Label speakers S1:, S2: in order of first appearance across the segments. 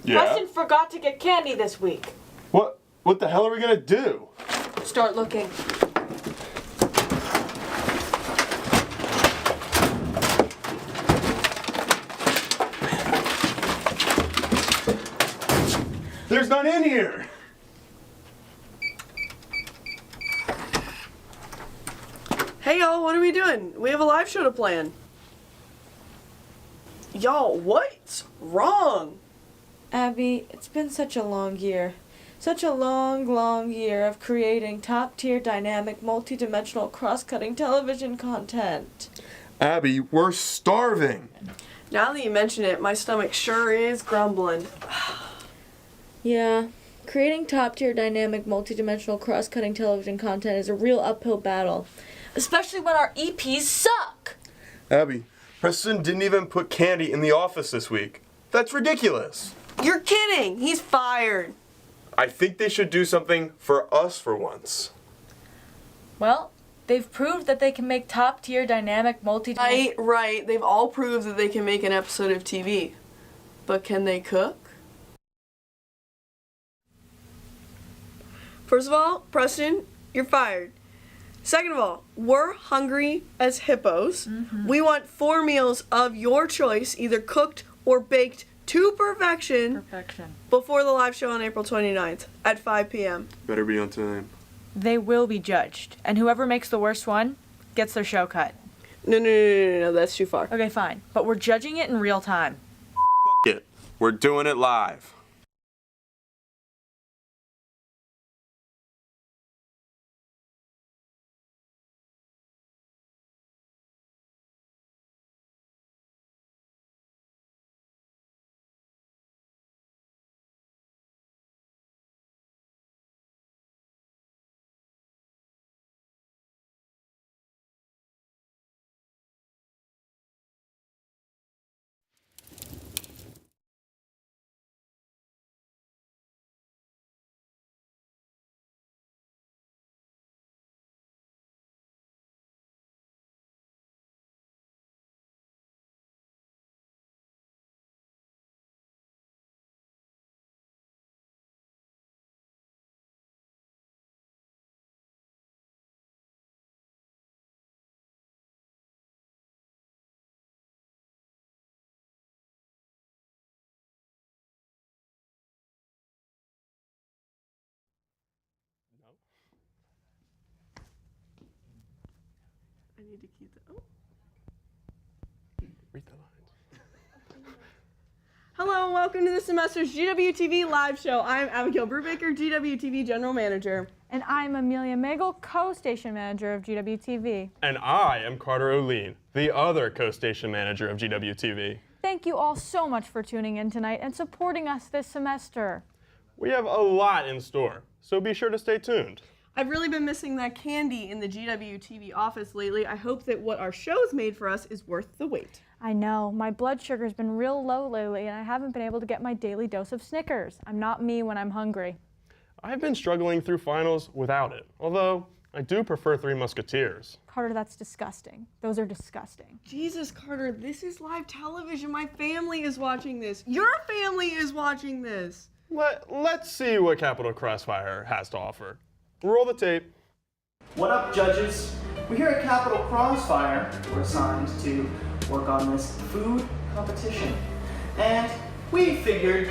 S1: Yeah?
S2: Preston forgot to get candy this week.
S1: What the hell are we gonna do?
S2: Start looking.
S1: There's none in here!
S3: Hey y'all, what are we doing? We have a live show to plan. Y'all, what's wrong?
S4: Abby, it's been such a long year. Such a long year of creating top-tier, dynamic, multi-dimensional, cross-cutting television content.
S1: Abby, we're starving!
S3: Now that you mention it, my stomach sure is grumbling.
S4: Yeah, creating top-tier, dynamic, multi-dimensional, cross-cutting television content is a real uphill battle. Especially when our EPs suck!
S1: Abby, Preston didn't even put candy in the office this week. That's ridiculous!
S3: You're kidding! He's fired!
S1: I think they should do something for us for once.
S4: Well, they've proved that they can make top-tier, dynamic, multi-dimensional...
S3: Right. They've all proved that they can make an episode of TV. But can they cook? First of all, Preston, you're fired. Second of all, we're hungry as hippos. We want 4 meals of your choice, either cooked or baked to perfection. Before the live show on April 29th at 5 p.m.
S1: Better be on time.
S2: They will be judged, and whoever makes the worst one gets their show cut.
S3: No, that's too far.
S2: Okay, fine, but we're judging it in real time.
S1: F it. We're doing it live.
S3: I need to keep the... Oh.
S1: Read the lines.
S3: Hello and welcome to this semester's GWTV live show. I'm Abigail Brubaker, GWTV General Manager.
S5: And I'm Amelia Magel, co-station manager of GWTV.
S6: And I am Carter Ohline, the other co-station manager of GWTV.
S5: Thank you all so much for tuning in tonight and supporting us this semester.
S6: We have a lot in store, so be sure to stay tuned.
S3: I've really been missing that candy in the GWTV office lately. I hope that what our show's made for us is worth the wait.
S5: I know, my blood sugar's been real low lately and I haven't been able to get my daily dose of Snickers. I'm not me when I'm hungry.
S6: I've been struggling through finals without it, although I do prefer Three Musketeers.
S5: Carter, that's disgusting. Those are disgusting.
S3: Jesus, Carter, this is live television. My family is watching this. Your family is watching this.
S6: Let's see what Capital Crossfire has to offer. Roll the tape.
S7: What up, judges? We here at Capital Crossfire were assigned to work on this food competition. And we figured,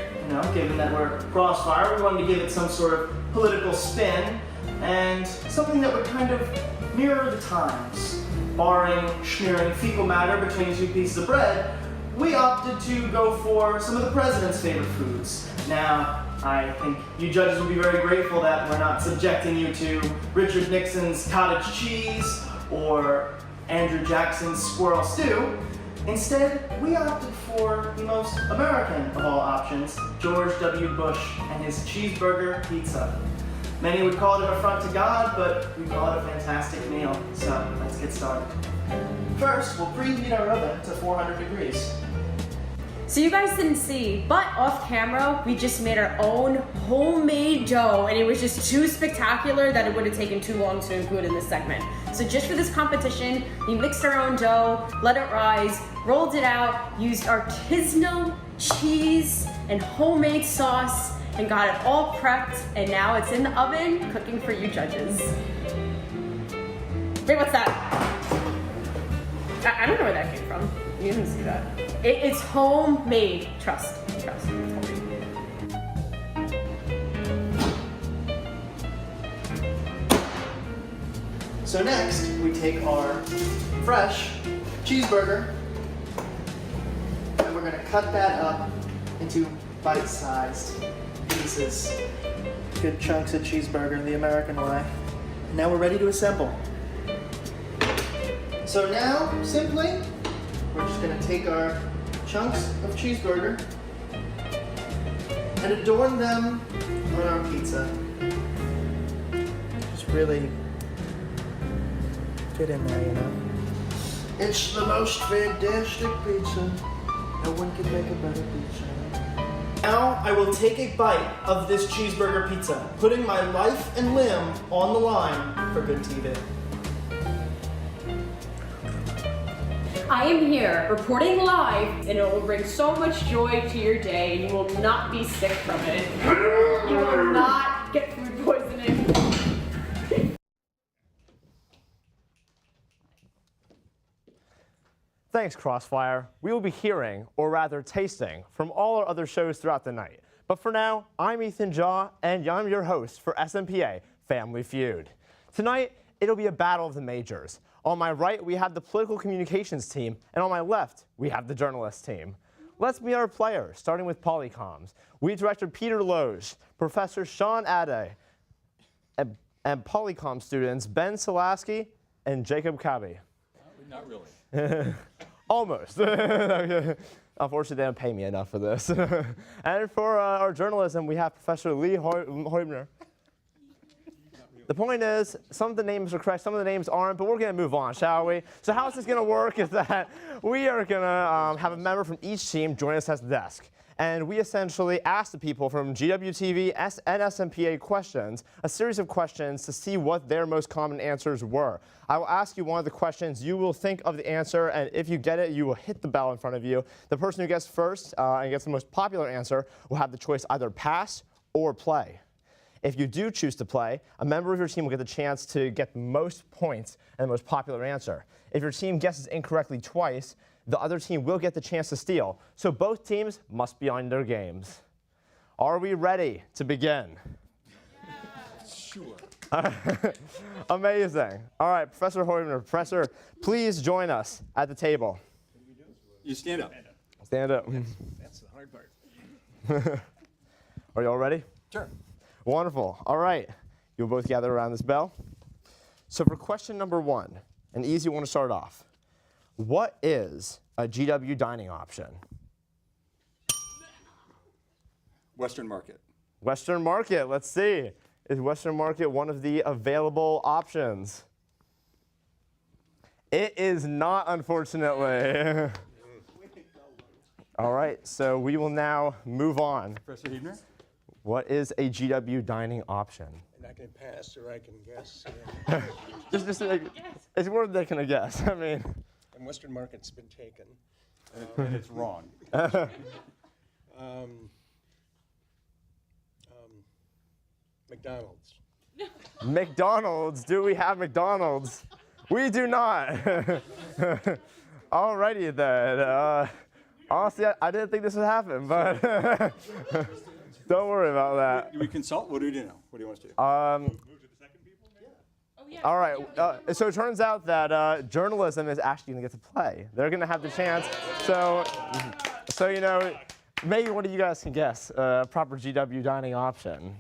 S7: given that we're Crossfire, we wanted to give it some sort of political spin and something that would kind of mirror the times. Barring smearing fecal matter between 2 pieces of bread, we opted to go for some of the president's favorite foods. Now, I think you judges will be very grateful that we're not subjecting you to Richard Nixon's cottage cheese or Andrew Jackson's squirrel stew. Instead, we opted for the most American of all options, George W. Bush and his cheeseburger pizza. Many would call it an affront to God, but we call it a fantastic meal. So let's get started. First, we'll preheat our oven to 400 degrees.
S8: So you guys didn't see, but off camera, we just made our own homemade dough, and it was just too spectacular that it would have taken too long to include in this segment. So just for this competition, we mixed our own dough, let it rise, rolled it out, used artisanal cheese, and homemade sauce and got it all prepped, and now it's in the oven cooking for you judges. Wait, what's that? I don't know where that came from. You didn't see that. It's homemade. Trust. It's homemade.
S7: So next, we take our fresh cheeseburger and we're gonna cut that up into bite-sized pieces. Good chunks of cheeseburger the American way. Now we're ready to assemble. So now, simply, we're just gonna take our chunks of cheeseburger and adorn them on our pizza. Just really fit in there, you know. It's the most fantastic pizza. No one can make a better pizza. Now I will take a bite of this cheeseburger pizza, putting my life and limb on the line for good TV.
S8: I am here reporting live, and it will bring so much joy to your day, and you will not be sick from it. You will not get food poisoning.
S9: Thanks, Crossfire. We will be hearing, or rather tasting, from all our other shows throughout the night. But for now, I'm Ethan Jaw, and I'm your host for SMPA Family Feud. Tonight, it'll be a battle of the majors. On my right, we have the political communications team, and on my left, we have the journalist team. Let's meet our players, starting with Polycoms. We Director Peter Loge, Professor Sean Ade, and Polycom students Ben Salaski and Jacob Kabi.
S10: Not really.
S9: Almost. Unfortunately, they don't pay me enough for this. And for our journalism, we have Professor Lee Hoibner. The point is, some of the names are correct, some of the names aren't, but we're going to move on, shall we? So how this is going to work is that we are going to have a member from each team join us at the desk. And we essentially ask the people from GWTV and SMPA questions, a series of questions to see what their most common answers were. I will ask you one of the questions, you will think of the answer, and if you get it, you will hit the bell in front of you. The person who gets first and gets the most popular answer will have the choice either pass or play. If you do choose to play, a member of your team will get the chance to get the most points and the most popular answer. If your team guesses incorrectly twice, the other team will get the chance to steal. So both teams must be on their games. Are we ready to begin?
S10: Yeah. Sure.
S9: Amazing. All right, Professor Hoibner, Professor, please join us at the table.
S10: You stand up.
S9: Stand up.
S10: That's the hard part.
S9: Are you all ready?
S10: Sure.
S9: Wonderful. All right. You'll both gather around this bell. So for question number one, an easy one to start off. What is a GW dining option?
S10: Western Market.
S9: Western Market. Let's see. Is Western Market one of the available options? It is not, unfortunately. All right. So we will now move on.
S10: Professor Hebner?
S9: What is a GW dining option?
S11: And I can pass or I can guess.
S9: just it's more than I can guess. I mean.
S11: And Western Market's been taken.
S10: And it's wrong.
S11: McDonald's.
S9: McDonald's. Do we have McDonald's? We do not. Alrighty then. Honestly, I didn't think this would happen, but don't worry about that.
S10: Do we consult? What do we do now? What do you want us to do?
S11: Move to the second people? Yeah.
S9: All right. So it turns out that journalism is actually going to get to play. They're going to have the chance. So you know, maybe one of you guys can guess a proper GW dining option.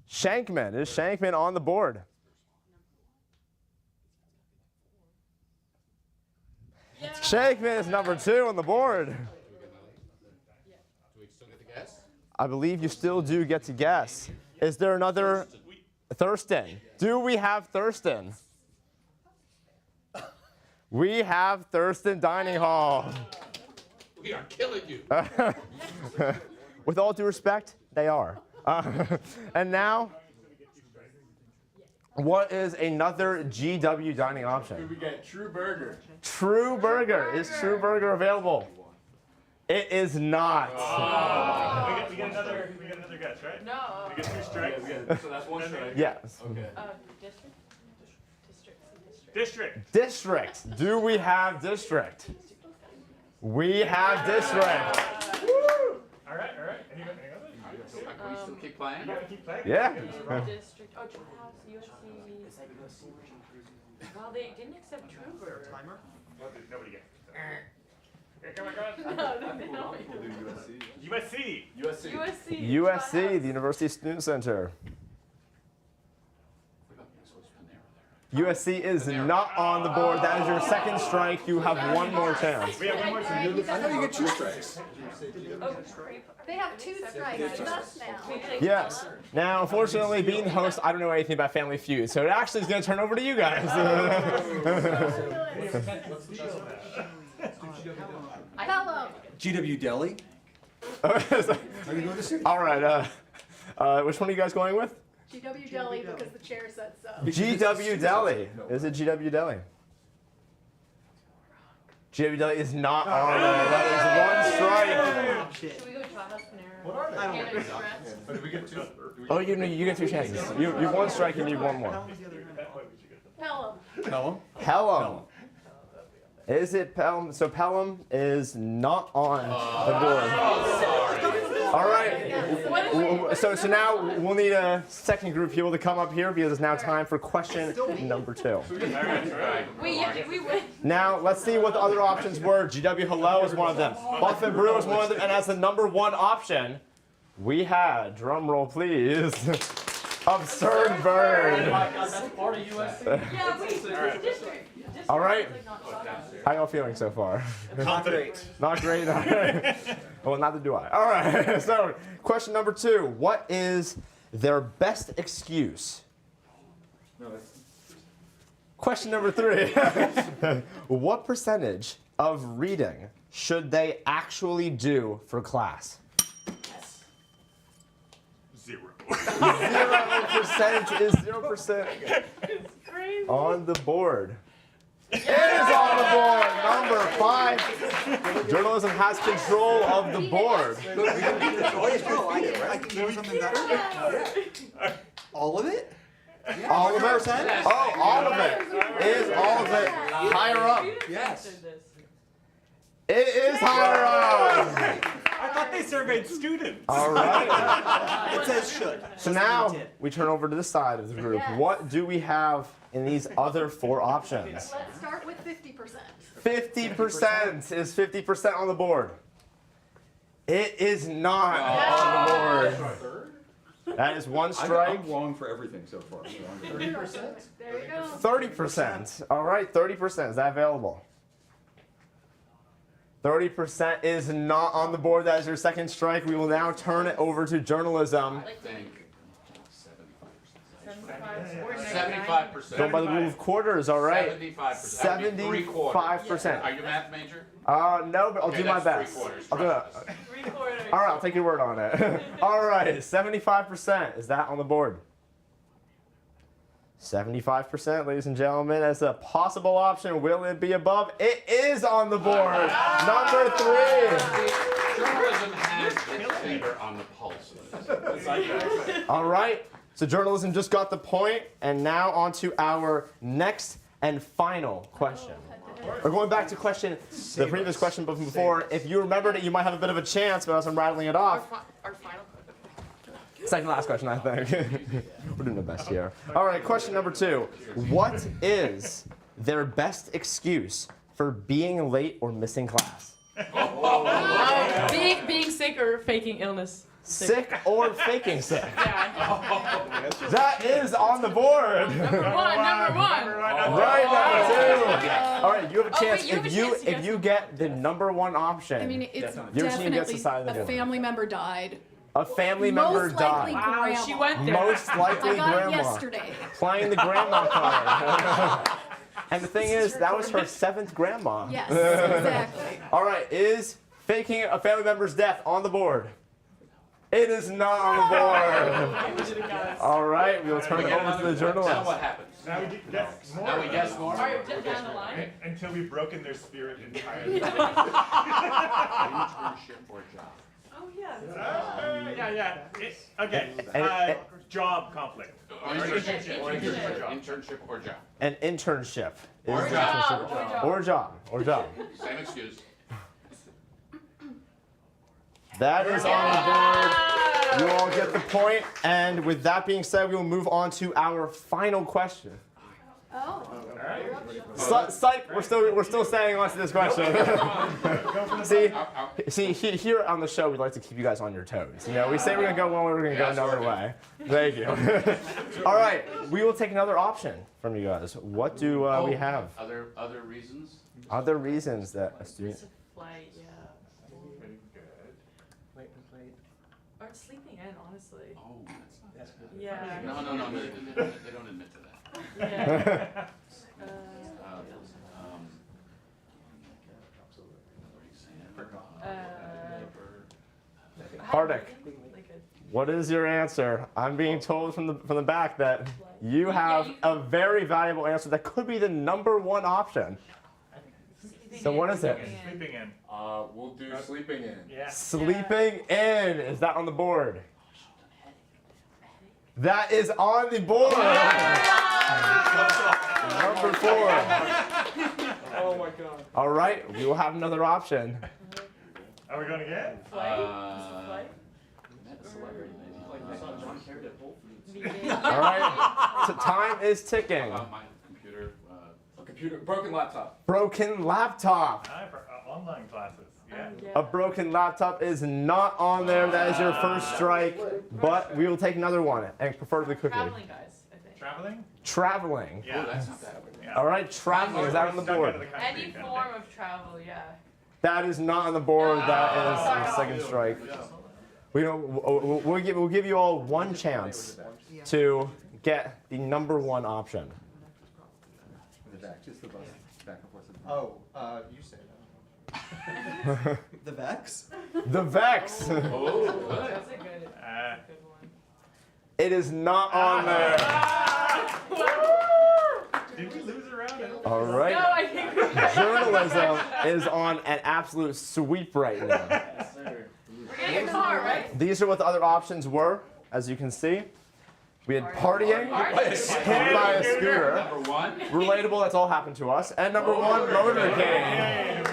S9: Shankman. Shankman. Is Shankman on the board? Yeah. Shankman is number 2 on the board.
S10: Do we still get to guess?
S9: I believe you still do get to guess. Is there another? Thurston. Do we have Thurston? We have Thurston Dining Hall.
S10: We are killing you.
S9: With all due respect, they are. And now, what is another GW dining option?
S10: We got True Burger.
S9: True Burger. Is True Burger available? It is not.
S12: We get another guess, right?
S4: No.
S12: We get 2 strikes.
S10: So that's 1 strike.
S9: Yes.
S10: Okay.
S12: District.
S9: District. Do we have district? We have district.
S12: All right. Any other?
S10: Can we still keep playing?
S9: Yeah.
S4: District. Oh, House, USC. Well, they didn't accept Trooper.
S12: Timer? Nobody gets it. Come on. USC.
S9: USC, the University Student Center. USC is not on the board. That is your second strike. You have one more chance.
S12: We have one more chance.
S11: I know you get 2 strikes.
S13: They have 2 strikes just now.
S9: Yes. Now, unfortunately, being the host, I don't know anything about Family Feud, so it actually is going to turn over to you guys.
S13: Hello.
S11: GW Deli.
S9: All right. Which one are you guys going with?
S13: GW Deli because the chair said so.
S9: GW Deli. Is it GW Deli? GW Deli is not on there. That is 1 strike.
S4: Should we go Tahoe Panera?
S12: What are they?
S4: Panda Express?
S10: But did we get 2?
S9: Oh, you get 2 chances. You have 1 strike. You need 1 more.
S13: Pelham.
S9: Pelham. Is it Pelham? So Pelham is not on the board. All right. So now we'll need a second group people to come up here because it's now time for question number 2.
S4: Wait, we win.
S9: Now let's see what the other options were. GW Hello is one of them. Buffett Brew is one of them, and as the number 1 option, we had, drum roll please, Absurd Bird.
S10: That's part of USC.
S4: Yeah, wait. District.
S9: All right. How y'all feeling so far?
S7: Not great.
S9: Not great. All right. Well, neither do I. All right. So, question number 2. What is their best excuse? Question number 3. What percentage of reading should they actually do for class?
S12: 0.
S9: 0% is 0% on the board. It is on the board. Number 5. Journalism has control of the board.
S11: I can give you something better. All of it?
S9: All of it? Oh, all of it. Is all of it higher up?
S11: Yes.
S9: It is higher up.
S12: I thought they surveyed students.
S9: All right.
S7: It says should.
S9: So now we turn over to this side of the group.
S13: Yes.
S9: What do we have in these other 4 options?
S13: Let's start with 50%.
S9: 50% is 50% on the board. It is not on the board. That is 1 strike.
S11: I'm wrong for everything so far.
S13: 30%. There you go.
S9: 30%. All right, 30%. Is that available? 30% is not on the board. That is your second strike. We will now turn it over to journalism.
S10: I think
S4: 75.
S10: 75%.
S9: Going by the rule of quarters, all right.
S10: 75%. That'd be 3/4.
S9: 75%.
S10: Are you a math major?
S9: No, but I'll do my
S10: that's
S9: best.
S10: 3/4.
S9: I'll do it.
S4: 3/4.
S9: All right, I'll take your word on it. All right, 75%. Is that on the board? 75%, ladies and gentlemen, as a possible option. Will it be above? It is on the board. Number 3.
S10: Journalism has its finger on the pulse of this.
S9: All right, so journalism just got the point, and now on to our next and final question. We're going back to the previous question before. If you remembered it, you might have a bit of a chance, but as I'm rattling it off.
S4: Our final.
S9: Second last question, I think. We're doing the best here. All right, question number 2. What is their best excuse for being late or missing class?
S4: Being sick or faking illness.
S9: Sick or faking sick?
S4: Yeah.
S9: That is on the board.
S4: Number 1.
S9: Right, number 2. All right, you have a chance.
S4: wait, you have a chance,
S9: If you get the number 1 option,
S13: I mean, it's
S9: your team gets
S13: definitely
S9: the side of the
S13: a
S9: dinner.
S13: family member died.
S9: A family member
S13: Most likely
S9: died.
S13: grandma.
S4: She went there.
S9: Most likely
S13: I got it
S9: grandma.
S13: yesterday.
S9: Playing the grandma card. And the thing is, that was her 7th grandma.
S13: Yes, exactly.
S9: All right, is faking a family member's death on the board? It is not on the board. All right, we'll turn it over to the
S10: Now
S9: journalist.
S10: what happens?
S12: Now we guess more.
S10: Now we guess more.
S2: Alright, down the line.
S12: Until we've broken their spirit entirely.
S10: Internship or job.
S4: Oh, yeah.
S12: Yeah. Okay. Job conflict.
S10: Internship or job.
S9: An internship.
S10: Or
S9: is
S10: job.
S9: Or job. Or job.
S10: Same excuse.
S9: That is on the board. You all get the point. And with that being said, we will move on to our final question.
S13: Oh.
S9: Psych, we're still staying on to this question. see, here on the show, we like to keep you guys on your toes. You know, we say we're gonna go one way, we're gonna go another way. Thank you. All right, we will take another option from you guys. What do we have?
S10: Other reasons?
S9: Other reasons that a student.
S4: Flight, yeah.
S11: Wait.
S4: Or sleeping in, honestly.
S10: Oh, that's good.
S4: Yeah.
S10: No, they don't admit to that.
S4: Yeah.
S9: Hardik, what is your answer? I'm being told from the back that you have a very valuable answer that could be the #1 option. So what is it?
S12: Sleeping in.
S10: We'll do sleeping in.
S12: Yeah.
S9: Sleeping in. Is that on the board? That is on the board. #4.
S11: Oh my God.
S9: All right, we will have another option.
S12: Are we going again?
S9: All right, so time is ticking.
S10: My computer, broken laptop.
S9: Broken laptop.
S12: For online classes. Yeah.
S9: A broken laptop is not on there. That is your first strike, but we will take another one, and preferably quickly.
S4: Traveling, guys, I think.
S12: Traveling?
S9: Traveling.
S12: Yeah.
S10: That's not bad.
S12: Yeah.
S9: All right, traveling is that on the board?
S4: Any form of travel, yeah.
S9: That is not on the board. That is your second strike. We'll give you all one chance to get the #1 option.
S11: Just the bus. Back and forth. Oh, you say that. The Vex?
S9: The Vex.
S10: Oh,
S4: That's a good one.
S9: It is not on there.
S12: Did we lose a round?
S9: All right.
S4: No, I think we
S9: Journalism is on an absolute sweep right now.
S4: We're getting a car, right?
S9: These are what the other options were, as you can see. We had partying, hit by a scooter,
S10: #1.
S9: relatable, that's all happened to us, and #1, motorcade.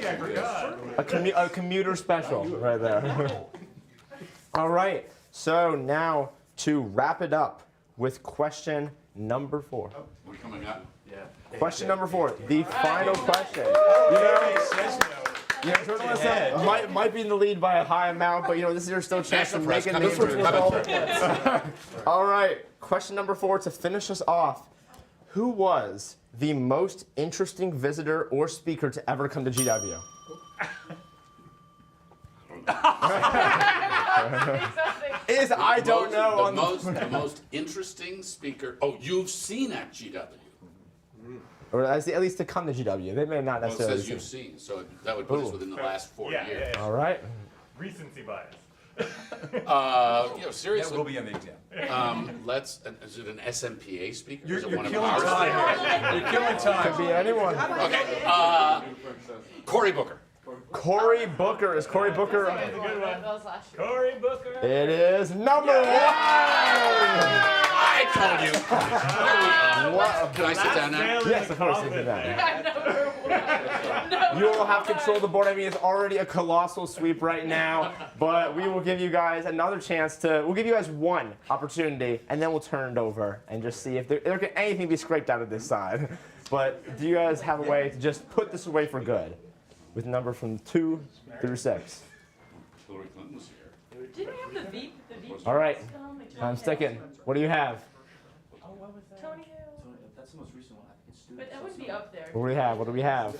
S12: I forgot.
S9: A commuter special right there. All right, so now to wrap it up with question #4.
S10: We're coming up. Yeah.
S9: Question #4, the final question. You know, journalism might be in the lead by a high amount, but this is your still chance to make a name for yourself. All right, question #4 to finish us off. Who was the most interesting visitor or speaker to ever come to GW? Is I don't know on
S10: the most interesting speaker. Oh, you've seen at GW.
S9: Or at least to come to GW. They may not
S10: Well, it
S9: necessarily.
S10: says you've seen, so that would put us within the last 4 years.
S12: Yeah.
S9: All right.
S12: Recency bias.
S10: Seriously.
S11: That will be on the exam.
S10: Is it an SMPA speaker?
S11: You're
S10: Is it one of
S11: killing
S10: ours?
S11: time. You're killing time.
S9: Could be anyone.
S10: Okay. Cory Booker.
S9: Cory Booker. Is Cory Booker?
S12: That's a good one. Cory Booker.
S9: It is #1.
S10: I told you. Can I sit down now?
S9: Yes, of course. Sit down. You will have control of the board. I mean, it's already a colossal sweep right now, but we will give you guys another chance to. We'll give you guys one opportunity, and then we'll turn it over and just see if there can anything be scraped out of this side. But do you guys have a way to just put this away for good, with number from 2 through 6?
S10: Hillary Clinton was here.
S4: Didn't we have the Veep?
S9: All right, I'm sticking. What do you have?
S4: Tony Hill.
S11: That's the most recent one. I think it's
S4: But that wouldn't be up there.
S9: What do we have? What do we have?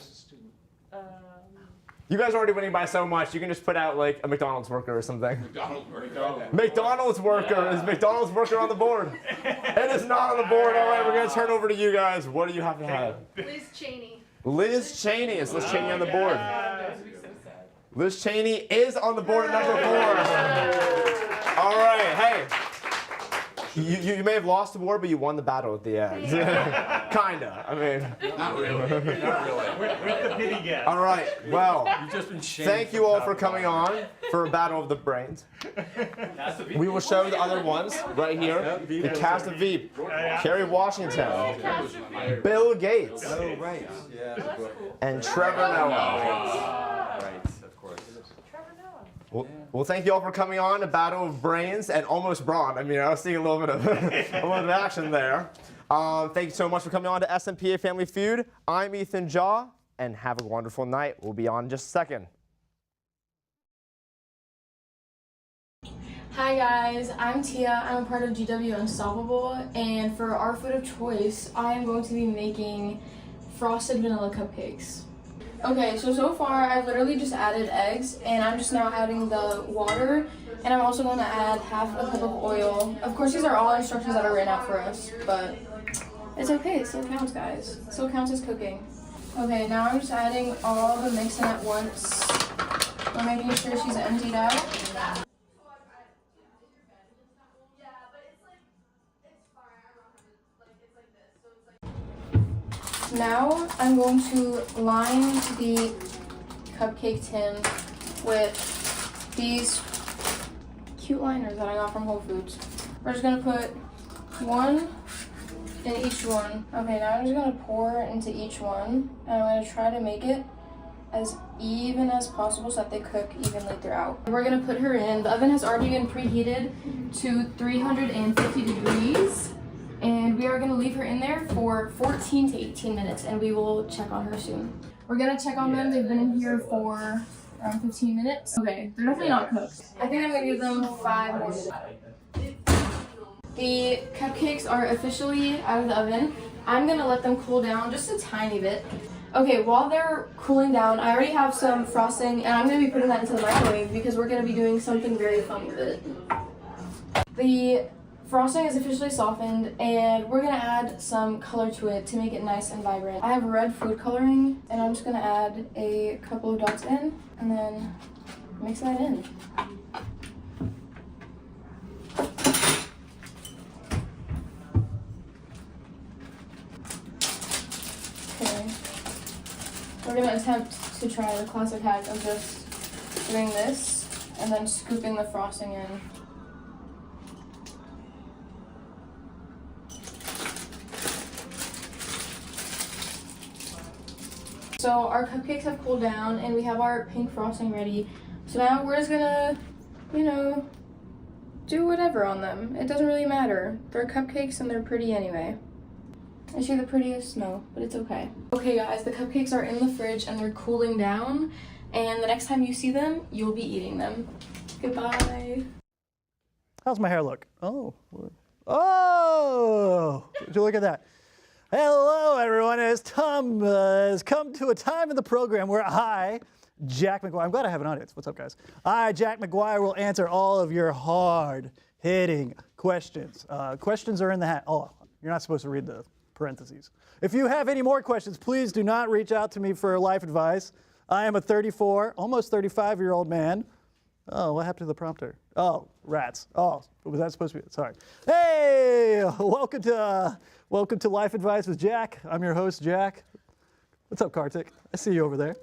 S9: You guys are already winning by so much. You can just put out like a McDonald's worker or something. McDonald's worker. Is McDonald's worker on the board? It is not on the board. All right, we're gonna turn over to you guys. What do you have to have?
S13: Liz Cheney.
S9: Liz Cheney. Is Liz Cheney on the board? Liz Cheney is on the board at #4. All right, hey. You may have lost the war, but you won the battle at the end. Kinda. I mean.
S10: Not really. Not really.
S12: With the pity gas.
S9: All right. Well,
S11: You've just been shamed
S9: thank you all for coming on for a battle of the brains. We will show the other ones right here. The cast of Veep. Kerry Washington. Bill Gates.
S11: Oh, right. Yeah.
S9: And Trevor Noah.
S11: Right, of course.
S9: Well, thank you all for coming on. A battle of brains and almost brawn. I mean, I was seeing a little bit of action there. Thank you so much for coming on to SMPA Family Feud. I'm Ethan Jaw, and have a wonderful night. We'll be on in just a second.
S14: Hi guys, I'm Tia. I'm a part of GW Unstoppable, and for our food of choice, I am going to be making frosted vanilla cupcakes. Okay, so far I've literally just added eggs, and I'm just now adding the water, and I'm also going to add half a cup of oil. Of course, these are all instructions that are written out for us, but it's okay, it still counts, guys. It still counts as cooking. Okay, now I'm just adding all the mix in at once. We're making sure she's emptied out. Now I'm going to line the cupcake tin with these cute liners that I got from Whole Foods. We're just gonna put one in each one. Okay, now I'm just gonna pour into each one, and I'm gonna try to make it as even as possible so that they cook evenly throughout. We're gonna put her in. The oven has already been preheated to 350 degrees. And we are going to leave her in there for 14 to 18 minutes, and we will check on her soon. We're going to check on them. They've been in here for around 15 minutes. Okay, they're definitely not cooked. I think I'm going to give them 5 more minutes. The cupcakes are officially out of the oven. I'm going to let them cool down just a tiny bit. Okay, while they're cooling down, I already have some frosting, and I'm going to be putting that into the microwave because we're going to be doing something very fun with it. The frosting is officially softened, and we're gonna add some color to it to make it nice and vibrant. I have red food coloring, and I'm just gonna add a couple of dots in, and then mix that in. Okay. We're gonna attempt to try the classic hack of just doing this, and then scooping the frosting in. So our cupcakes have cooled down, and we have our pink frosting ready. So now we're just gonna, do whatever on them. It doesn't really matter. They're cupcakes and they're pretty anyway. Is she the prettiest? No, but it's okay. Okay guys, the cupcakes are in the fridge and they're cooling down, and the next time you see them, you'll be eating them. Goodbye.
S15: How's my hair look? Oh, would you look at that? Hello, everyone. It's Tom has come to a time in the program where I, Jack McGuire, I'm glad I have an audience. What's up, guys? I, Jack McGuire, will answer all of your hard-hitting questions. Questions are in the hat. Oh, you're not supposed to read the parentheses. If you have any more questions, please do not reach out to me for life advice. I am a 34, almost 35-year-old man. Oh, what happened to the prompter? Oh, rats. Oh, was that supposed to be? Sorry. Hey, welcome to Life Advice with Jack. I'm your host, Jack. What's up, Kartik? I see you over there.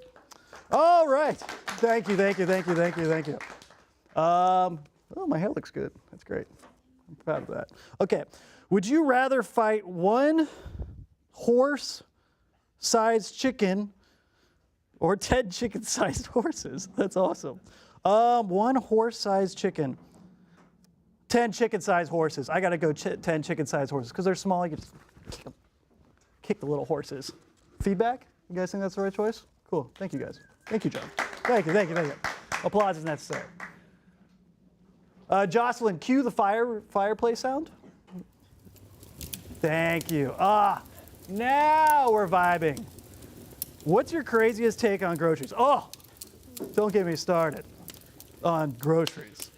S15: All right. Thank you. Oh, my hair looks good. That's great. I'm proud of that. Okay. Would you rather fight one horse-sized chicken or 10 chicken-sized horses? That's awesome. One horse-sized chicken. 10 chicken-sized horses. I gotta go 10 chicken-sized horses because they're small. You can just kick the little horses. Feedback? You guys think that's the right choice? Cool. Thank you guys. Thank you, John. Thank you. Applause is necessary. Jocelyn, cue the fireplace sound. Thank you. Now we're vibing. What's your craziest take on groceries? Oh, don't get me started on groceries.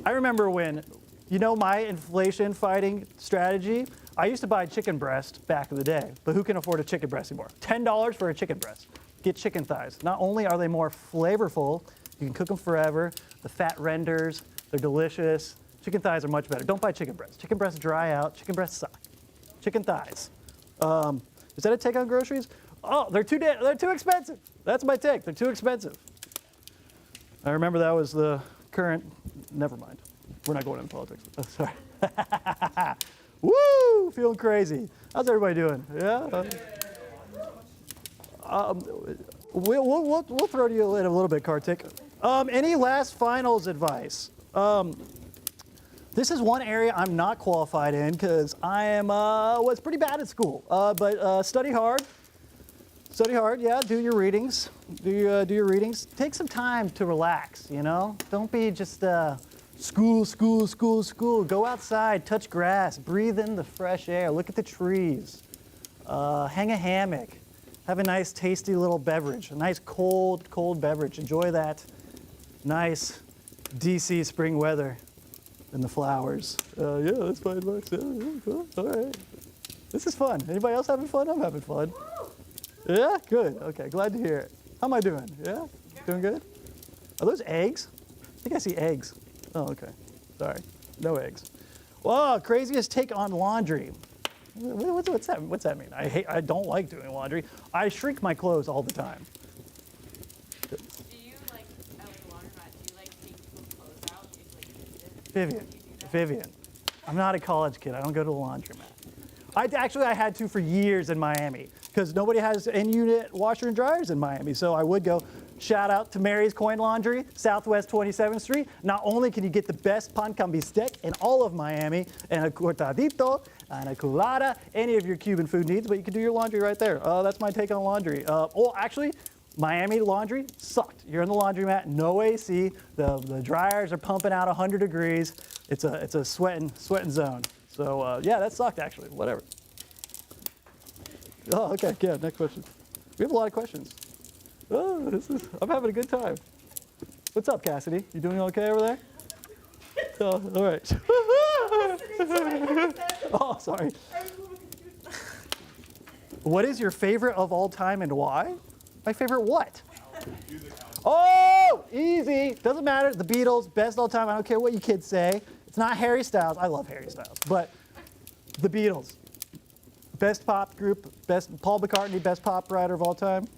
S15: I remember when, my inflation fighting strategy, I used to buy chicken breast back in the day, but who can afford a chicken breast anymore? $10 for a chicken breast. Get chicken thighs. Not only are they more flavorful, you can cook them forever, the fat renders, they're delicious, Chicken thighs are much better. Don't buy chicken breasts. Chicken breasts dry out. Chicken breasts suck. Chicken thighs. Is that a take on groceries? Oh, they're too expensive. That's my take. They're too expensive. I remember that was the current. Never mind. We're not going into politics. Oh, sorry. Woo! Feeling crazy. How's everybody doing? Yeah. We'll throw to you in a little bit, Kartik. Any last finals advice? This is one area I'm not qualified in because I was pretty bad at school. But study hard. Study hard, yeah. Do your readings. Do your readings. Take some time to relax. You know, don't be just school. Go outside, touch grass, breathe in the fresh air, look at the trees, hang a hammock, have a nice, tasty little beverage, a nice cold beverage. Enjoy that nice DC spring weather and the flowers. Yeah, that's fine, Max. Yeah, cool. All right. This is fun. Anybody else having fun? I'm having fun. Yeah, good. Okay, glad to hear it. How am I doing? Yeah, doing good? Are those eggs? I think I see eggs. Oh, okay. Sorry. No eggs. Well, craziest take on laundry. What's that mean? I don't like doing laundry. I shrink my clothes all the time.
S4: Do you like, at a laundromat, do you like take people's clothes out? Do you like
S15: Vivian, I'm not a college kid. I don't go to a laundromat. I had to for years in Miami because nobody has in-unit washer and dryers in Miami. So I would go. Shout out to Mary's Coin Laundry, Southwest 27th Street. Not only can you get the best pan con bistec in all of Miami, and a cortadito, and a culada, any of your Cuban food needs, but you can do your laundry right there. That's my take on laundry. Actually, Miami laundry sucked. You're in the laundromat, no AC. The dryers are pumping out 100 degrees. It's a sweating zone. So yeah, that sucked actually. Whatever. Oh, okay. Yeah. Next question. We have a lot of questions. Oh, I'm having a good time. What's up, Cassidy? You doing okay over there? Oh, all right. Oh, sorry. What is your favorite of all time and why? My favorite what? Oh, easy. Doesn't matter. The Beatles, best all time. I don't care what you kids say. It's not Harry Styles. I love Harry Styles, but the Beatles, best pop group, best Paul McCartney, best pop writer of all time.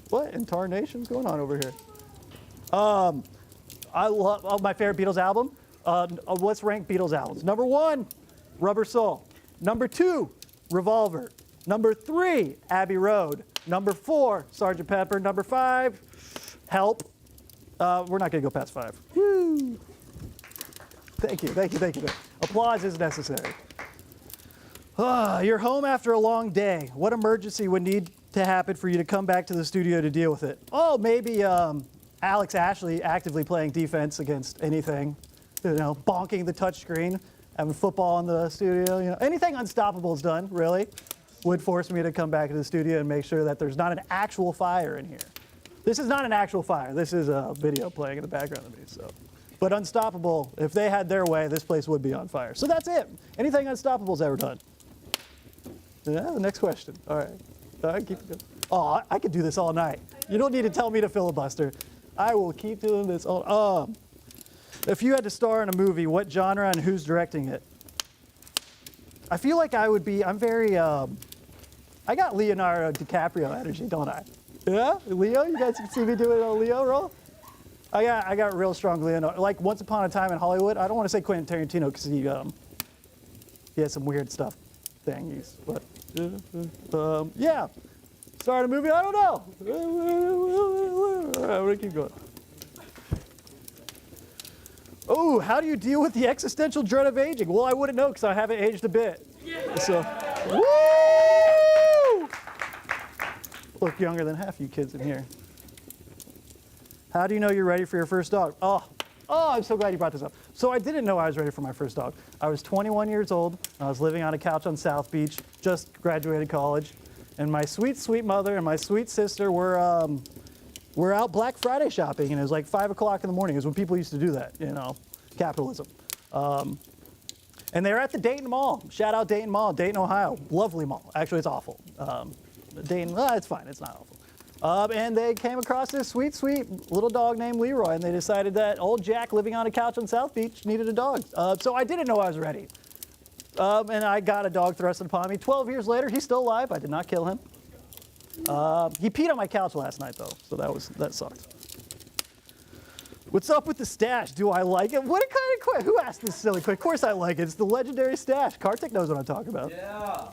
S15: What in tarnation's going on over here? I love my favorite Beatles album. Let's rank Beatles albums. Number 1, Rubber Soul. Number 2, Revolver. Number 3, Abbey Road. Number 4, Sgt. Pepper. Number 5, Help. We're not gonna go past 5. Woo! Thank you. Applause is necessary. You're home after a long day. What emergency would need to happen for you to come back to the studio to deal with it? Oh, maybe Alex Ashley actively playing defense against anything. You know, bonking the touchscreen, having football in the studio. You know, anything Unstoppable's done, really, would force me to come back to the studio and make sure that there's not an actual fire in here. This is not an actual fire. This is a video playing in the background of me. So, but Unstoppable, if they had their way, this place would be on fire. So that's it. Anything Unstoppable's ever done. Yeah, the next question. All right. Keep it going. Oh, I could do this all night. You don't need to tell me to filibuster. I will keep doing this all. If you had to star in a movie, what genre and who's directing it? I feel like I would be. I'm very. I got Leonardo DiCaprio energy, don't I? Yeah, Leo. You guys can see me doing a Leo role. I got real strong Leonardo. Like Once Upon a Time in Hollywood. I don't want to say Quentin Tarantino because he has some weird stuff. Thingies, but yeah. Start a movie? I don't know. All right, we're gonna keep going. Oh, how do you deal with the existential dread of aging? Well, I wouldn't know because I haven't aged a bit. Yeah. So, woo! Look younger than half you kids in here. How do you know you're ready for your first dog? Oh, I'm so glad you brought this up. So I didn't know I was ready for my first dog. I was 21 years old. I was living on a couch on South Beach, just graduated college. And my sweet, sweet mother and my sweet sister were out Black Friday shopping, and it was like 5 o'clock in the morning. It was when people used to do that, you know, capitalism. And they were at the Dayton Mall. Shout out Dayton Mall, Dayton, Ohio. Lovely mall. Actually, it's awful. Dayton, it's fine. It's not And they came across this sweet, sweet little dog named Leroy, and they decided that old Jack living on a couch on South Beach needed a dog. So I didn't know I was ready. And I got a dog thrusted upon me. 12 years later, he's still alive. I did not kill him. He peed on my couch last night, though, so that sucked. What's up with the stash? Do I like it? What kind of question? Who asked this silly question? Of course I like it. It's the legendary stash. Kartik knows what I'm talking about.
S11: Yeah.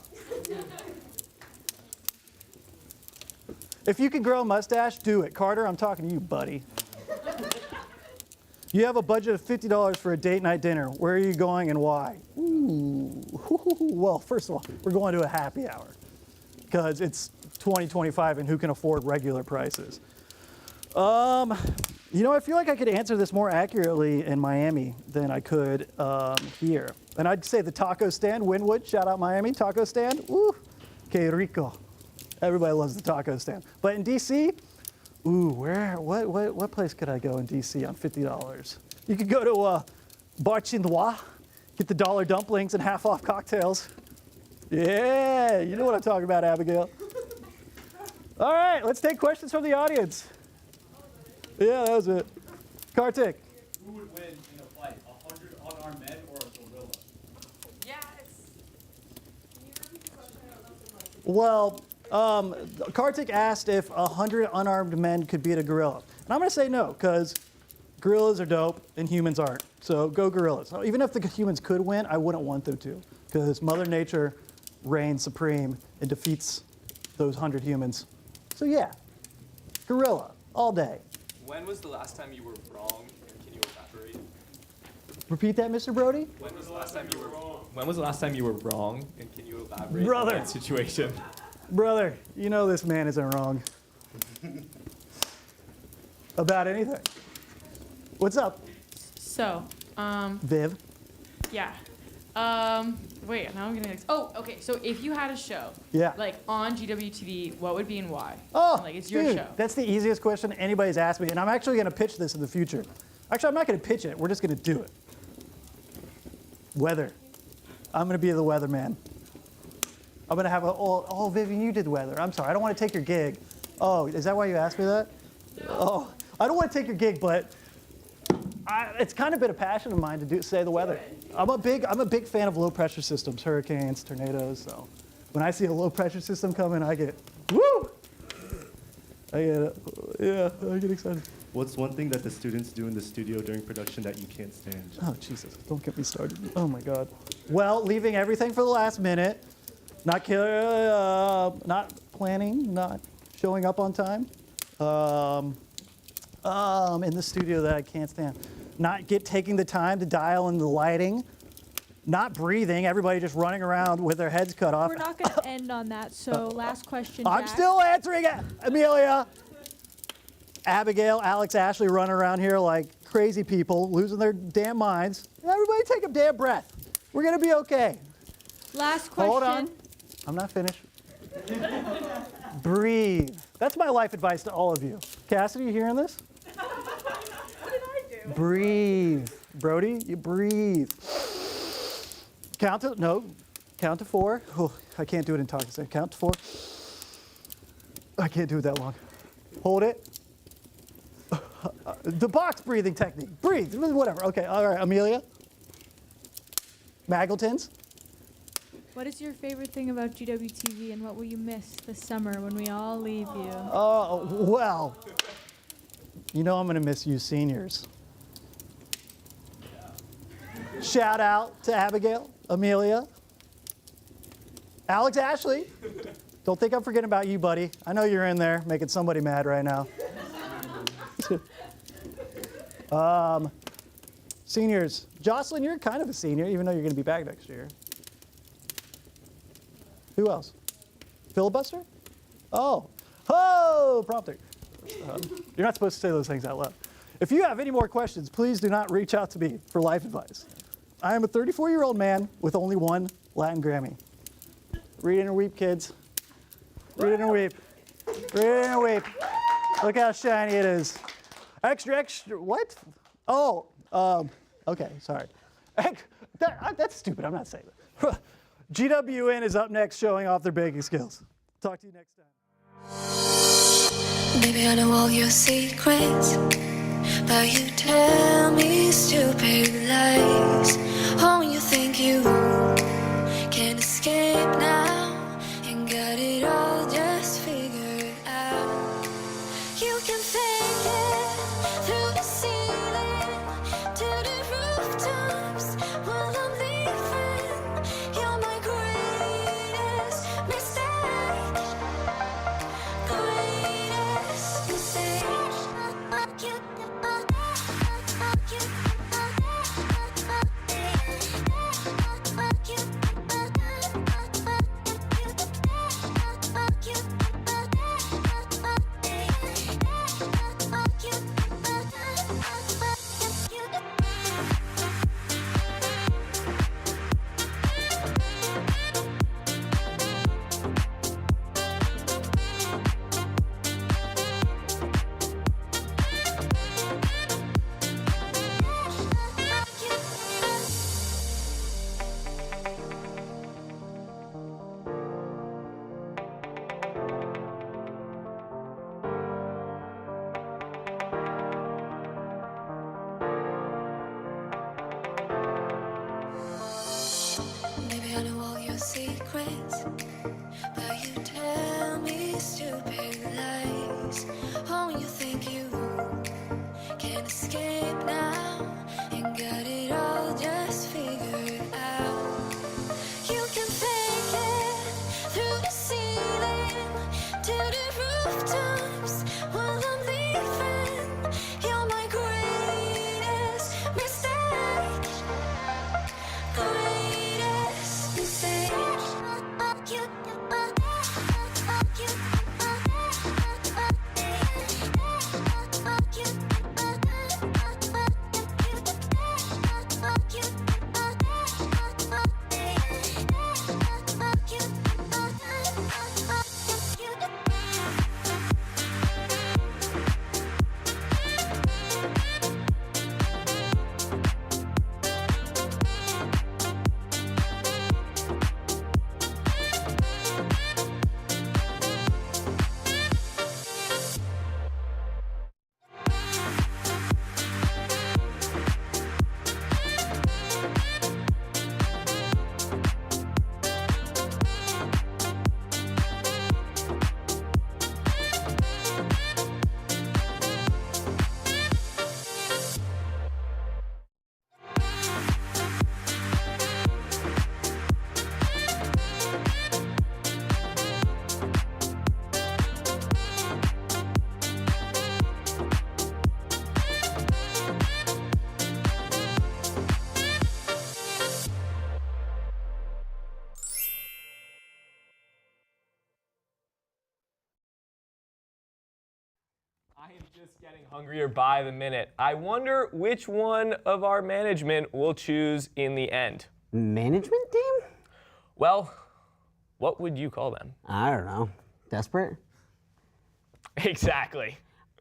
S15: If you can grow a mustache, do it. Carter, I'm talking to you, buddy. You have a budget of $50 for a date night dinner. Where are you going and why? Ooh. Well, first of all, we're going to a happy hour because it's 2025 and who can afford regular prices? You know, I feel like I could answer this more accurately in Miami than I could here. And I'd say the taco stand, Wynwood, shout out Miami, taco stand. Ooh, que rico. Everybody loves the taco stand. But in DC, ooh, what place could I go in DC on $50? You could go to Bar Chinois, get the dollar dumplings and half off cocktails. Yeah, you know what I'm talking about, Abigail. All right, let's take questions from the audience. Yeah, that was it. Kartik.
S12: Who would win in a fight, 100 unarmed men or a gorilla?
S15: Well, Kartik asked if 100 unarmed men could beat a gorilla. And I'm going to say no, because gorillas are dope and humans aren't. So go gorillas. Even if the humans could win, I wouldn't want them to, because Mother Nature reigns supreme and defeats those 100 humans. So yeah, gorilla, all day.
S16: When was the last time you were wrong, and can you elaborate?
S15: Repeat that, Mr. Brody?
S16: When was the last time you were wrong? When was the last time you were wrong, and can you elaborate
S15: Brother.
S16: on that situation?
S15: Brother, you know this man isn't wrong. About anything. What's up?
S17: So,
S15: Viv?
S17: yeah. Wait, now I'm getting oh, okay. So if you had a show,
S15: Yeah.
S17: like on GWTV, what would be and why?
S15: Oh,
S17: And, like it's your
S15: dude,
S17: show.
S15: that's the easiest question anybody's asked me, and I'm actually going to pitch this in the future. Actually, I'm not going to pitch it. We're just going to do it. Weather. I'm going to be the weatherman. I'm going to have oh, Vivian, you did weather. I'm sorry. I don't want to take your gig. Oh, is that why you asked me that? Oh, I don't want to take your gig, but it's kind of been a passion of mine to say the weather. I'm a big fan of low pressure systems, hurricanes, tornadoes. So when I see a low pressure system coming, I get woo. I get excited.
S18: What's one thing that the students do in the studio during production that you can't stand?
S15: Oh Jesus! Don't get me started. Oh my God. Well, leaving everything for the last minute, not planning, not showing up on time. In the studio that I can't stand. Not taking the time to dial in the lighting. Not breathing. Everybody just running around with their heads cut off.
S5: We're not going to end on that, so last question,
S15: I'm
S5: Jack.
S15: still answering it, Amelia. Abigail, Alex, Ashley running around here like crazy people, losing their damn minds. Everybody take a damn breath. We're going to be okay.
S5: Last question.
S15: Hold on. I'm not finished. Breathe. That's my life advice to all of you. Cassidy, you hearing this?
S3: What did I do?
S15: Breathe. Brody, you breathe. Count to 4. Oh, I can't do it in talking. So count to 4. I can't do it that long. Hold it. The box breathing technique. Breathe, whatever. Okay, all right, Amelia. Mageltons.
S5: What is your favorite thing about GWTV, and what will you miss this summer when we all leave you?
S15: Oh, well, you know I'm going to miss you seniors. Shout out to Abigail, Amelia, Alex, Ashley. Don't think I'm forgetting about you, buddy. I know you're in there making somebody mad right now. Seniors. Jocelyn, you're kind of a senior, even though you're going to be back next year. Who else? Filibuster? Oh, prompter. You're not supposed to say those things out loud. If you have any more questions, please do not reach out to me for life advice. I am a 34-year-old man with only one Latin Grammy. Read it and weep, kids. Read it and weep. Read it and weep. Look how shiny it is. Extra, what? Oh, okay, sorry. That's stupid, I'm not saying that. GWN is up next showing off their baking skills. Talk to you next time.
S19: Maybe I know all your secrets, but you tell me stupid lies. Oh, you think you can escape now and got it all just figured out. You can fake it through the ceiling to the rooftops while I'm leaving. You're my greatest mistake. Greatest mistake. Maybe I know all your secrets, but you tell me stupid lies. Oh, you think you can escape now and got it all just figured out. You can fake it through the ceiling to the rooftops while I'm leaving. You're my greatest mistake. Greatest mistake.
S20: I am just getting hungrier by the minute. I wonder which one of our management will choose in the end.
S21: Management team?
S20: Well, what would you call them?
S21: I don't know. Desperate?
S20: Exactly.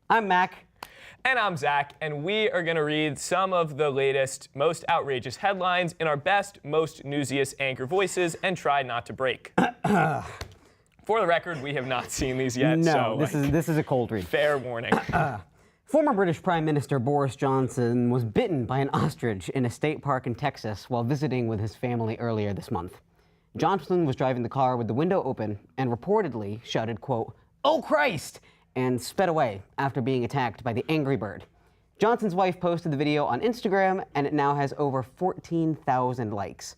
S21: I'm Mac.
S20: And I'm Zach, and we are going to read some of the latest, most outrageous headlines in our best, most newsiest anchor voices and try not to break. For the record, we have not seen these yet.
S21: No,
S20: so
S21: this is a cold read.
S20: Fair warning.
S21: Former British Prime Minister Boris Johnson was bitten by an ostrich in a state park in Texas while visiting with his family earlier this month. Johnson was driving the car with the window open and reportedly shouted, quote, "Oh Christ!" and sped away after being attacked by the angry bird. Johnson's wife posted the video on Instagram, and it now has over 14,000 likes.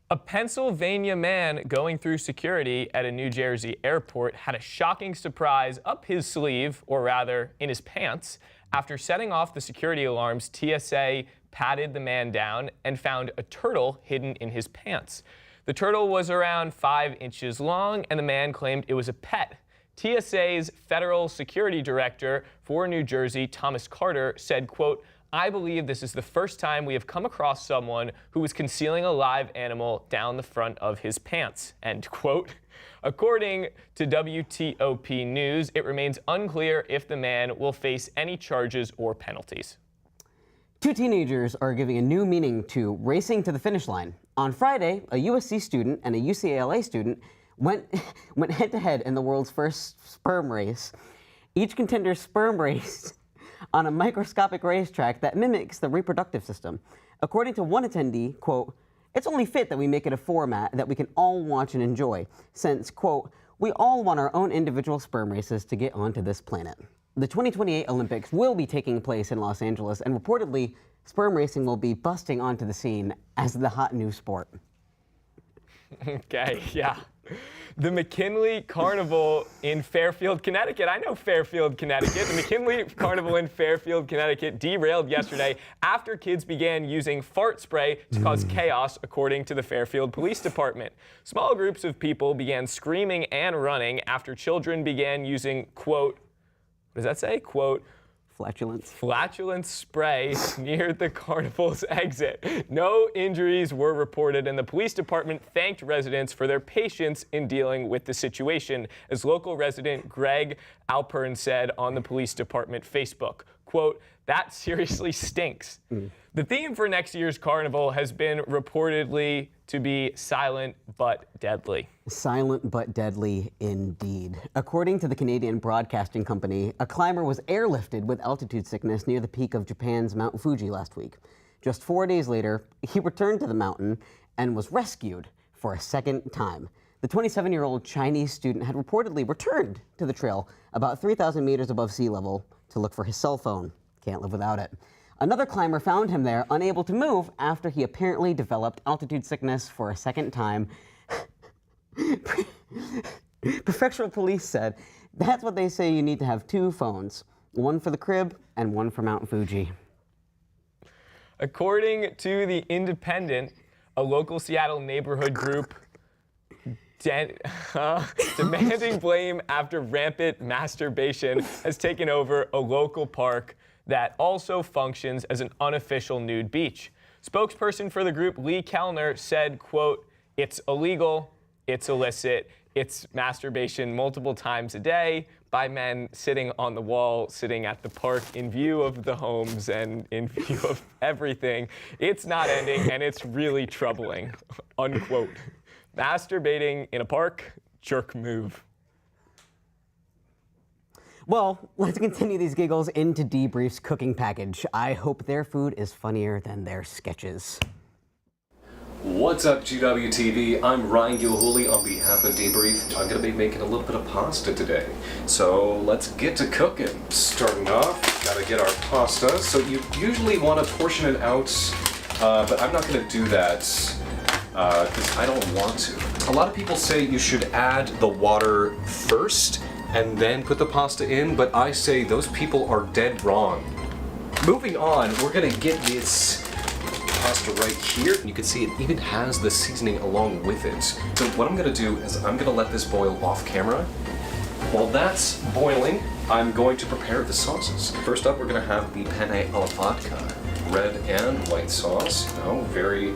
S20: A Pennsylvania man going through security at a New Jersey airport had a shocking surprise up his sleeve, or rather, in his pants. After setting off the security alarms, TSA patted the man down and found a turtle hidden in his pants. The turtle was around 5 inches long, and the man claimed it was a pet. TSA's federal security director for New Jersey, Thomas Carter, said, quote, "I believe this is the first time we have come across someone who was concealing a live animal down the front of his pants," end quote. According to WTOP News, it remains unclear if the man will face any charges or penalties.
S21: 2 teenagers are giving a new meaning to racing to the finish line. On Friday, a USC student and a UCLA student went head-to-head in the world's first sperm race. Each contender's sperm raced on a microscopic racetrack that mimics the reproductive system. According to one attendee, quote, "It's only fit that we make it a format that we can all watch and enjoy, since, quote, we all want our own individual sperm races to get onto this planet." The 2028 Olympics will be taking place in Los Angeles, and reportedly, sperm racing will be busting onto the scene as the hot new sport.
S20: Okay, yeah. The McKinley Carnival in Fairfield, Connecticut. I know Fairfield, Connecticut. The McKinley Carnival in Fairfield, Connecticut derailed yesterday after kids began using fart spray to cause chaos, according to the Fairfield Police Department. Small groups of people began screaming and running after children began using, quote, what does that say? Quote, flatulence spray near the carnival's exit. No injuries were reported, and the police department thanked residents for their patience in dealing with the situation, as local resident Greg Alpern said on the police department Facebook. Quote, "That seriously stinks." The theme for next year's carnival has been reportedly to be silent but deadly.
S21: Silent but deadly indeed. According to the Canadian Broadcasting Company, a climber was airlifted with altitude sickness near the peak of Japan's Mount Fuji last week. Just 4 days later, he returned to the mountain and was rescued for a second time. The 27-year-old Chinese student had reportedly returned to the trail about 3,000 meters above sea level to look for his cell phone. Can't live without it. Another climber found him there, unable to move, after he apparently developed altitude sickness for a second time. Prefectural police said that's what they say you need to have 2 phones, one for the crib and one for Mount Fuji.
S20: According to The Independent, a local Seattle neighborhood group demanding blame after rampant masturbation has taken over a local park that also functions as an unofficial nude beach. Spokesperson for the group, Lee Kellner, said, quote, "It's illegal, it's illicit, it's masturbation multiple times a day by men sitting on the wall, sitting at the park in view of the homes and in view of everything. It's not ending and it's really troubling," unquote. Masturbating in a park, jerk move.
S21: Well, let's continue these giggles into Debrief's cooking package. I hope their food is funnier than their sketches.
S1: What's up, GWTV? I'm Ryan Gilhooly on behalf of Debrief. I'm going to be making a little bit of pasta today. So let's get to cooking. Starting off, got to get our pasta. So you usually want to portion it out, but I'm not going to do that because I don't want to. A lot of people say you should add the water first and then put the pasta in, but I say those people are dead wrong. Moving on, we're gonna get this pasta right here. You can see it even has the seasoning along with it. So what I'm gonna do is I'm gonna let this boil off camera. While that's boiling, I'm going to prepare the sauces. First up, we're gonna have the penne alla vodka. Red and white sauce, very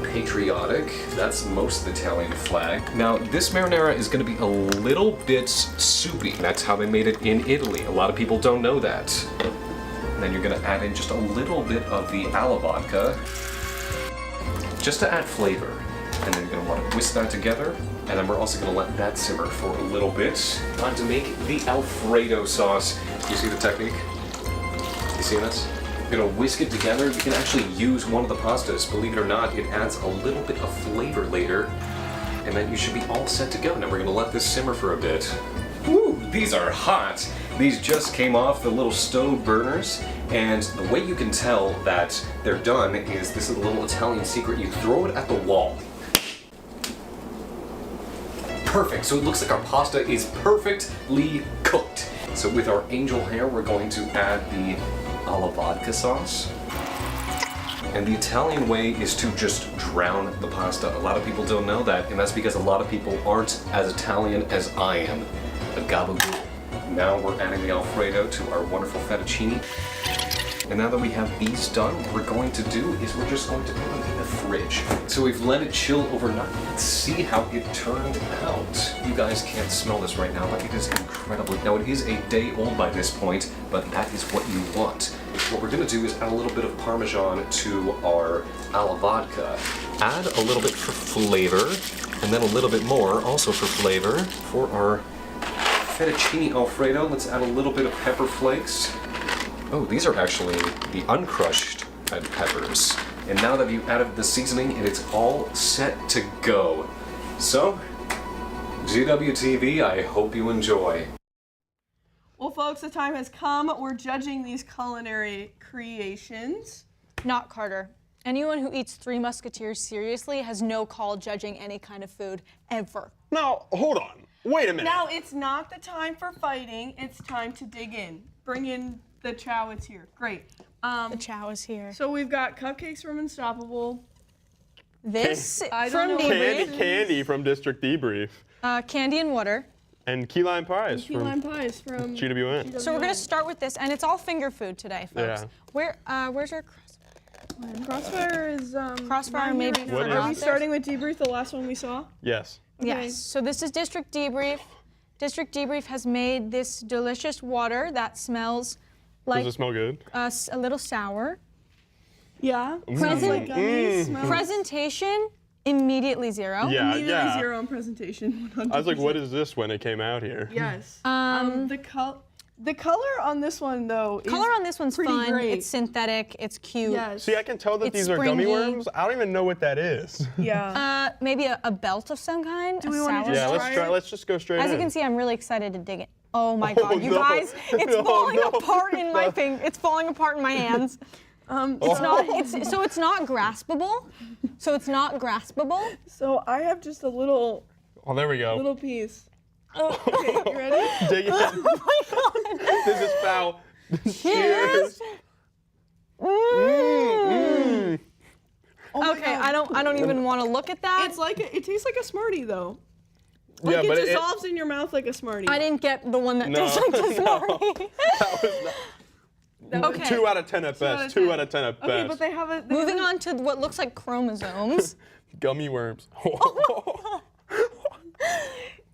S1: patriotic. That's most of the Italian flag. Now, this marinara is going to be a little bit soupy. That's how they made it in Italy. A lot of people don't know that. And then you're going to add in just a little bit of the alla vodka, just to add flavor. And then you're going to want to whisk that together. And then we're also going to let that simmer for a little bit. Time to make the Alfredo sauce. You see the technique? You see this? You're gonna whisk it together. You can actually use one of the pastas. Believe it or not, it adds a little bit of flavor later, and then you should be all set to go. Now we're gonna let this simmer for a bit. Woo, these are hot. These just came off the little stove burners, and the way you can tell that they're done is this is a little Italian secret. You throw it at the wall. Perfect, so it looks like our pasta is perfectly cooked. So with our angel hair, we're going to add the alla vodka sauce. And the Italian way is to just drown the pasta. A lot of people don't know that, and that's because a lot of people aren't as Italian as I am. A gabagool. Now we're adding the Alfredo to our wonderful fettuccine. And now that we have these done, what we're going to do is we're just going to put them in the fridge. So we've let it chill overnight. Let's see how it turned out. You guys can't smell this right now, but it is incredible. Now it is a day old by this point, but that is what you want. What we're gonna do is add a little bit of Parmesan to our alla vodka. Add a little bit for flavor, and then a little bit more, also for flavor. For our fettuccine Alfredo, let's add a little bit of pepper flakes. Oh, these are actually the uncrushed red peppers. And now that you've added the seasoning, and it's all set to go. So, GWTV, I hope you enjoy.
S3: Well, folks, the time has come. We're judging these culinary creations.
S5: Not Carter. Anyone who eats Three Musketeers seriously has no call judging any kind of food, ever.
S6: Now, hold on. Wait a minute.
S3: Now, it's not the time for fighting. It's time to dig in. Bring in the chow. It's here. Great.
S5: The chow is here.
S3: So we've got cupcakes from Unstoppable.
S5: This
S3: I
S5: from
S3: don't know
S5: Debrief.
S6: Candy from District Debrief.
S5: Candy and water.
S6: And key lime pies
S3: Key lime pies from
S6: GWN.
S5: So we're gonna start with this, and it's all finger food today, folks.
S6: Yeah.
S5: Where's our
S3: Crossfire is
S5: Crossfire? Maybe.
S6: What
S3: Are we
S6: is-
S3: starting with Debrief, the last one we saw?
S6: Yes.
S3: Okay.
S5: Yes. So this is District Debrief. District Debrief has made this delicious water that smells like
S6: Does it smell good?
S5: a little sour.
S3: Yeah.
S5: Present-
S3: Gummies.
S5: Presentation, immediately 0.
S6: Yeah,
S3: Immediately
S6: yeah.
S3: 0 on presentation. 100%.
S6: I was like, what is this when it came out here?
S3: Yes. The color on this one though.
S5: Color on this one's
S3: pretty
S5: fun.
S3: Great.
S5: It's synthetic. It's cute.
S3: Yes.
S6: See, I can tell that
S5: It's
S6: these are gummy
S5: springy.
S6: worms. I don't even know what that is.
S3: Yeah.
S5: Maybe a belt of some kind.
S3: Do we want to
S6: Yeah,
S3: just
S6: let's
S3: try
S6: try.
S3: it?
S6: Let's just go straight
S5: As
S6: in.
S5: you can see, I'm really excited to dig it. Oh my
S6: Oh,
S5: God, you
S6: no.
S5: guys! It's
S6: No,
S5: falling
S6: no.
S5: apart in my It's falling apart in my hands. It's not. It's not graspable. So it's not graspable.
S3: So I have just a little
S6: Oh, there we go.
S3: little piece. Oh, okay, you ready?
S6: Dig it.
S5: Oh my God!
S6: This is foul.
S5: Cheers!
S3: Oh my
S5: Okay,
S3: God.
S5: I don't even want to look at that.
S3: It tastes like a Smartie though.
S6: Yeah,
S3: Like
S6: but
S3: it dissolves in your mouth like a Smartie.
S5: I didn't get the one that
S6: No,
S5: tastes like the Smartie.
S6: Okay. 2 out of 10 at best. 2 out of 10 at best.
S3: Okay, but they have a.
S5: Moving on to what looks like chromosomes.
S6: Gummy worms.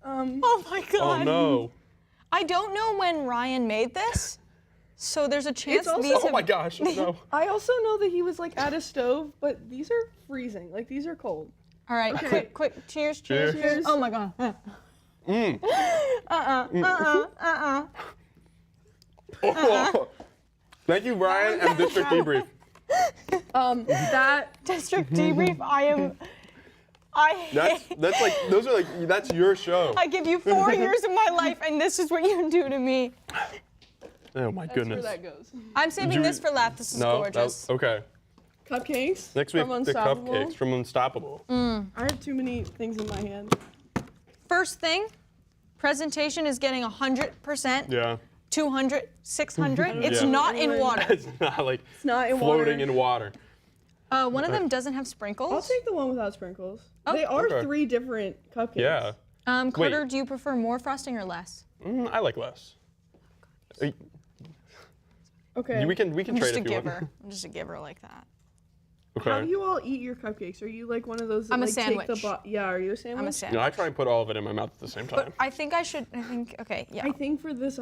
S5: Oh my God.
S6: Oh no.
S5: I don't know when Ryan made this, so there's a chance these
S6: Oh
S5: have...
S6: my gosh. No.
S3: I also know that he was like at a stove, but these are freezing. Like these are cold.
S5: All right,
S3: Okay.
S5: quick, cheers.
S3: Cheers.
S5: Oh my God.
S6: Oh. Thank you, Brian, and District Debrief.
S3: That
S5: District Debrief,
S6: That's like those are like that's your show.
S5: I give you 4 years of my life, and this is what you do to me.
S6: Oh my goodness.
S3: Where that goes.
S5: I'm saving this for last. This is gorgeous.
S6: Okay.
S3: Cupcakes.
S6: Next we
S3: from
S6: have the
S3: Unstoppable.
S6: cupcakes from Unstoppable.
S3: I have too many things in my hand.
S5: First thing, presentation is getting 100%.
S6: Yeah.
S5: 200, 600. It's
S6: Yeah.
S5: not in water.
S6: It's not like
S3: not in
S6: floating
S3: water.
S6: in water.
S5: One of them doesn't have sprinkles.
S3: I'll take the one without sprinkles.
S5: Oh.
S3: They are
S6: Okay.
S3: 3 different cupcakes.
S6: Yeah.
S5: Carter,
S6: Wait.
S5: do you prefer more frosting or less?
S6: I like less.
S3: Okay.
S6: We can
S5: I'm
S6: trade
S5: just a
S6: if you
S5: giver.
S6: want.
S5: I'm just a giver like that.
S6: Okay.
S3: How do you all eat your cupcakes? Are you like one of those that
S5: I'm a
S3: like take the
S5: sandwich.
S3: yeah, are you a sandwich?
S5: I'm a
S6: You
S5: sandwich.
S6: know, I try and put all of it in my mouth at the same time.
S5: But I think, okay, yeah.
S3: I think for this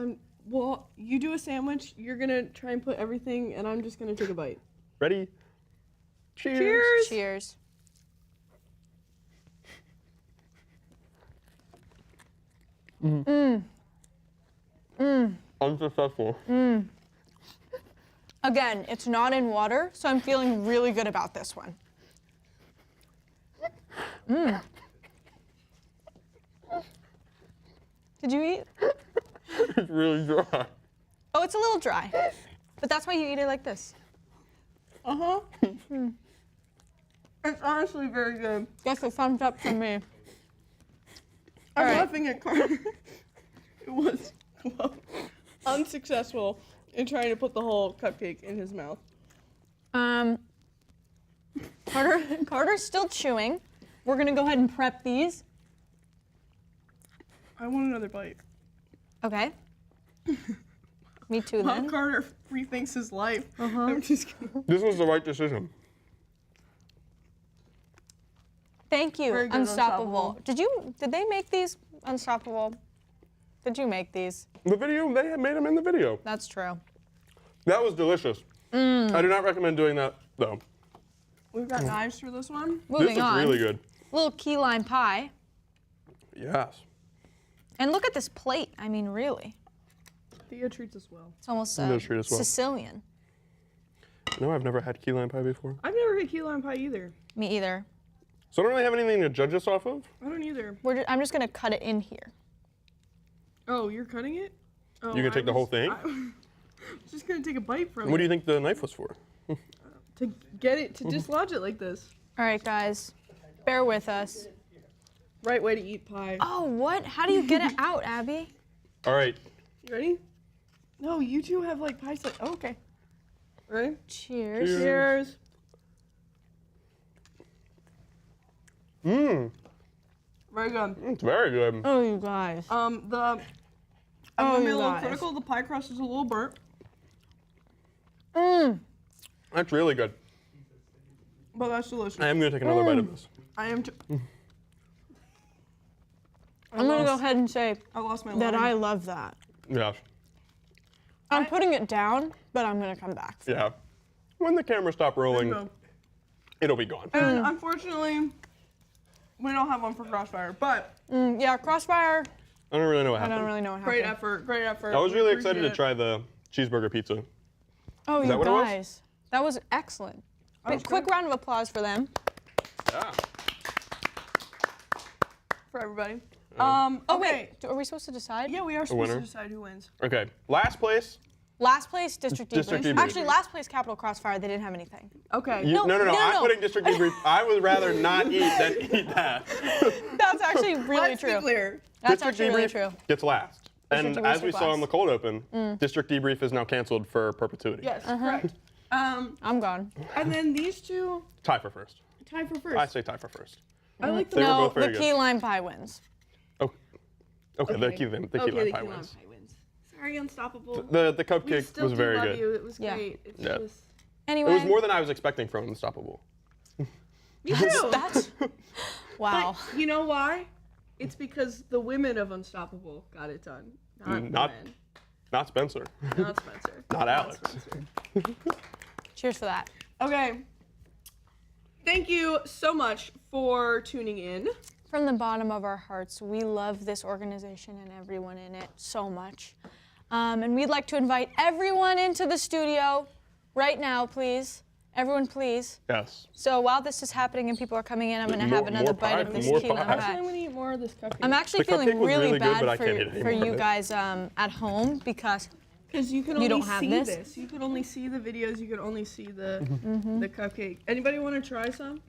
S3: well, you do a sandwich, you're gonna try and put everything and I'm just gonna take a bite.
S6: Ready? Cheers.
S3: Cheers.
S5: Cheers.
S6: Unsuccessful.
S5: Again, it's not in water, so I'm feeling really good about this one. Did you eat?
S6: It's really dry.
S5: Oh, it's a little dry. But that's why you eat it like this.
S3: Uh-huh. It's honestly very good.
S5: That's a thumbs up from me.
S3: I'm
S5: Alright.
S3: laughing at Carter. It was unsuccessful in trying to put the whole cupcake in his mouth.
S5: Carter's still chewing. We're gonna go ahead and prep these.
S3: I want another bite.
S5: Okay. Me too
S3: How
S5: then.
S3: Carter rethinks his life. I'm just kidding.
S6: This was the right decision.
S5: Thank you,
S3: Very good,
S5: Unstoppable. Did they make these Unstoppable? Did you make these?
S6: The video, they had made them in the video.
S5: That's true.
S6: That was delicious. I do not recommend doing that, though.
S3: We've got knives for this one.
S5: Moving
S6: this looks
S5: on.
S6: really good.
S5: Little key lime pie.
S6: Yes.
S5: And look at this plate. I mean, really.
S3: Thea treats us well.
S5: It's almost
S6: Thea treats us well.
S5: Sicilian.
S6: No, I've never had key lime pie before.
S3: I've never had key lime pie either.
S5: Me either.
S6: So I don't really have anything to judge us off of.
S3: I don't either.
S5: I'm just gonna cut it in here.
S3: Oh, you're cutting it? Oh,
S6: You can take the whole thing?
S3: I was just gonna take a bite from it.
S6: What do you think the knife was for?
S3: To get it, to dislodge it like this.
S5: All right, guys, bear with us.
S3: Right way to eat pie.
S5: Oh, what? How do you get it out, Abby?
S6: All right.
S3: You ready? No, you two have like pie set. Oh, okay. Ready?
S5: Cheers.
S3: Cheers.
S6: Mmm.
S3: Very good.
S6: It's very good.
S5: Oh, you guys.
S3: I'm gonna be a little critical. The pie crust is a little burnt.
S5: Mmm.
S6: That's really good.
S3: But that's delicious.
S6: I am going to take another bite of this.
S3: I am
S5: I'm gonna go ahead and say
S3: I lost my
S5: that
S3: line.
S5: I love that.
S6: Yeah.
S5: I'm putting it down, but I'm gonna come back.
S6: Yeah. When the camera stops rolling, it'll be gone.
S3: And unfortunately, we don't have one for Crossfire, but
S5: yeah, Crossfire.
S6: I don't really know what
S5: I
S6: happened.
S5: don't really know what
S3: great
S5: happened.
S3: effort, great effort.
S6: I was
S3: We
S6: really
S3: appreciate
S6: excited to
S3: it.
S6: try the cheeseburger pizza.
S5: Oh,
S6: Is
S5: you
S6: that what it was?
S5: guys, that was excellent. Quick round of applause for them.
S6: Yeah.
S3: For everybody.
S5: Oh
S3: Okay.
S5: wait, are we supposed to decide?
S3: Yeah, we are supposed to
S6: winner?
S3: decide who wins.
S6: Okay. Last place.
S5: Last place, District
S6: District
S5: Debrief.
S6: Debrief.
S5: Actually, last place, Capital Crossfire. They didn't have anything.
S3: Okay.
S6: No. I'm putting District Debrief. I would rather not eat than eat that.
S5: That's actually really
S3: Let's
S5: true.
S3: be clear.
S5: That's
S6: District
S5: actually really
S6: Debrief
S5: true.
S6: gets last.
S5: District
S6: And
S5: Debrief
S6: as we
S5: gets
S6: saw
S5: last.
S6: in the cold open, District Debrief is now canceled for perpetuity.
S3: Yes, correct.
S5: I'm gone.
S3: And then these two
S6: Tie for first.
S3: tie for first.
S6: I say tie for first.
S3: I like the
S6: They were
S5: No,
S6: both very
S5: the
S6: good.
S5: key lime pie wins.
S6: Okay, the key lime pie wins.
S3: Sorry, Unstoppable.
S6: The
S3: we
S6: cupcake
S3: still
S6: was
S3: do
S6: very
S3: love
S6: good.
S3: You. It was
S5: Yeah.
S3: great. It's
S6: Yeah.
S3: just...
S5: Anyway.
S6: It was more than I was expecting from Unstoppable.
S3: Me too.
S5: That's wow.
S3: But you know why? It's because the women of Unstoppable got it done. Not men.
S6: Not Spencer.
S3: Not Spencer.
S6: Not Alex.
S5: Cheers for that.
S3: Okay. Thank you so much for tuning in.
S5: From the bottom of our hearts, we love this organization and everyone in it so much. And we'd like to invite everyone into the studio right now, please. Everyone, please.
S6: Yes.
S5: So while this is happening and people are coming in, I'm going to have another bite of this
S6: more
S5: key lime
S6: pie.
S5: pie.
S3: I'm going to eat more of this cupcake.
S5: I'm actually
S6: The cupcake
S5: feeling
S6: was
S5: really
S6: really good,
S5: bad
S6: but I can't eat any
S5: for
S6: more of
S5: you
S6: it.
S5: guys at home because
S3: you can
S5: you
S3: only
S5: don't have
S3: see
S5: this.
S3: You can only see the videos. You can only see the
S6: Mm-hmm.
S3: the cupcake. Anybody want to try some?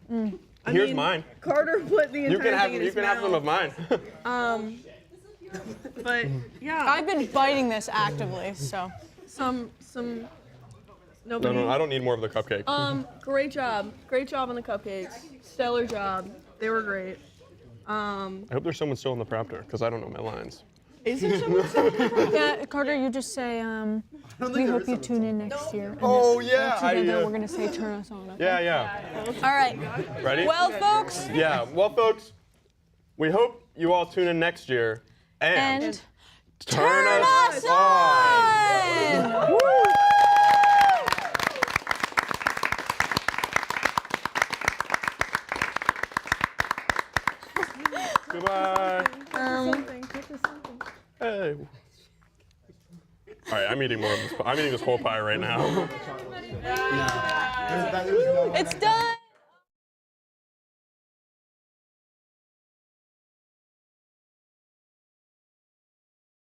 S3: I
S6: Here's
S3: mean,
S6: mine.
S3: Carter put the entire
S6: You can have
S3: thing in
S6: you
S3: his
S6: can have some of
S3: mouth.
S6: mine.
S3: But yeah,
S5: I've been biting this actively, so.
S3: some
S6: No,
S3: nobody.
S6: I don't need more of the cupcake.
S3: Great job on the cupcakes. Stellar job. They were great.
S6: I hope there's someone still in the prompter because I don't know my lines.
S3: Is there someone still?
S5: Yeah, Carter, you just say, we hope you tune in next year. And
S6: Oh,
S5: then
S6: yeah,
S5: Together,
S6: I,
S5: we're going to say turn us on. Okay?
S6: Yeah.
S5: All right.
S6: Ready?
S5: Well, folks.
S6: Yeah. Well, folks, we hope you all tune in next year and turn us on. Goodbye. Hey. All right, I'm eating more of this. I'm eating this whole pie right now.
S5: It's done.